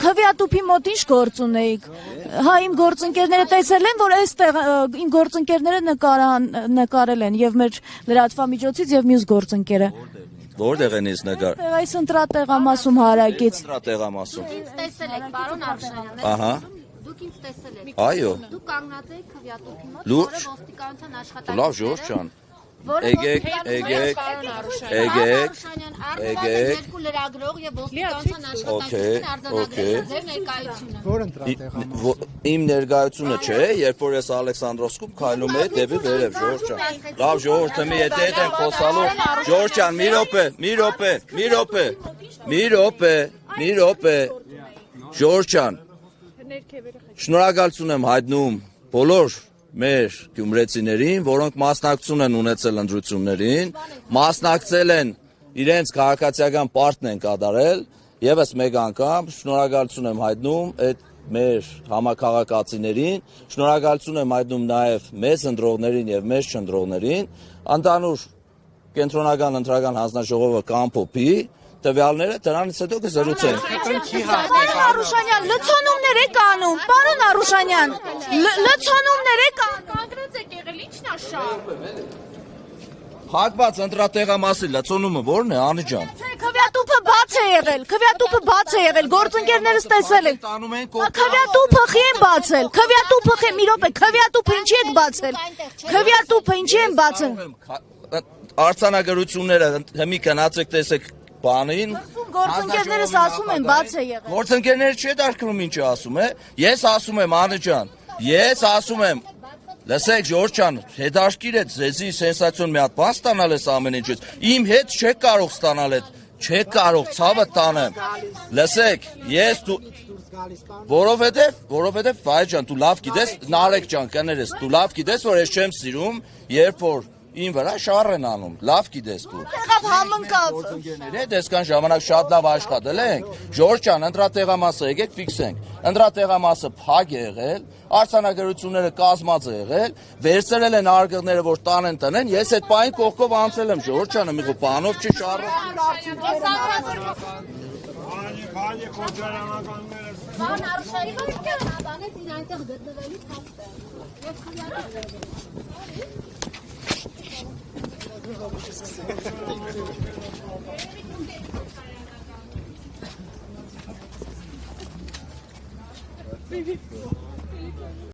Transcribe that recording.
Քվեատուփի մոտ ինչ գործ ունեիք։ Հա իմ գործընկերները տեսել են, որ այստեղ իմ գործընկերները նկարել են եւ մեր լրատվամիջոցից եւ մյուս գործընկերը։ Որտեղ են ինձ նկար։ Այս ընտրատեղամասում հարակից։ Ընտրատեղամասում։ Ինձ տեսել եք, պարոն Արշանյան։ Ահա։ Դուք ինձ տեսել եք։ Այո։ Դուք կանգնած եք քվեատուփի մոտ, Լուրջ։ որը ոստիկանության աշխատակիցները։ Լավ, Ժորժ ջան։ Եկեք, եկեք։ Երկու լրագրող եւ ոստիկանության աշխատակիցներ արձանագրել ձեր ներկայությունը։ Որ ընտրատեղամաս։ Իմ ներկայությունը չէ, երբ որ ես Ալեքսանդրովսկում քայլում եմ դեպի վերև, Ժորժ ջան։ Լավ, Ժորժ, թեմի եթե հետ են խոսալու։ Ժորժ ջան, մի րոպե։ Ժորժ ջան։ Շնորհակալություն եմ հայտնում բոլոր մեր գյումրեցիներին, որոնք մասնակցություն են ունեցել ընտրություններին, մասնակցել են իրենց քաղաքացիական պարտն են կատարել, եւս մեկ անգամ շնորհակալություն եմ հայտնում այդ մեր համակարգացիներին, շնորհակալություն եմ հայտնում նաեւ մեծ ընտրողներին եւ մեծ չընտրողներին, ընդհանուր կենտրոնական ընտրական հանձնաժողովը կամփոփի տվյալները դրանից հետո կզրուցենք։ Պարոն Արուշանյան, լցոնումներ եք անում, պարոն Արուշանյան, լցոնումներ եք անում։ Կանգնած եք եղել, ի՞նչն է շահ։ Փակված ընտրատեղամասի լցոնումը ո՞րն է, Անի ջան։ Քվեատուփը բաց է եղել, գործընկերներս տեսել են։ Քվեատուփը խի են բացել, մի րոպե, քվեատուփը ինչի եք բացել։ Քվեատուփը ինչի են բացել։ Արձանագրությունները հիմի գնացեք տեսեք բանին։ Գործընկերներս ասում են բաց է եղել։ Գործընկերները չի դարքնում ինչ ասում է։ Ես ասում եմ, Անի ջան, ես ասում եմ, լսեք Ժորժ ջան, հետաքրքիր է ձեզի սենսացիոն մի հատ բան ստանալ ես ամեն ինչից։ Իմ հետ չեք կարող ստանալ այդ, չեք կարող ցավը տանեմ։ Լսեք, ես դու որովհետև վայ ջան, դու լավ գիտես, Նարեկ ջան, կներես, դու լավ գիտես, որ ես չեմ սիրում, երբ որ Ին վրա շառ են անում, լավ գիտես դու։ Եղավ համընկավ։ Հետ այսքան ժամանակ շատ լավ աշխատել ենք։ Ժորժ ջան, ընտրատեղամասը եկեք ֆիքսենք։ Ընտրատեղամասը փակ է եղել, արձանագրությունները կազմած է եղել, վերցրել են արգելները, որ տանեն տնեն, ես այդ պահին կողքով անցել եմ, Ժորժ ջանը, մի բանով չի շառը։ Պարոն Արշանյան, բանից իր այնտեղ գտնվելու փաստը։ Ես քննարկել եմ։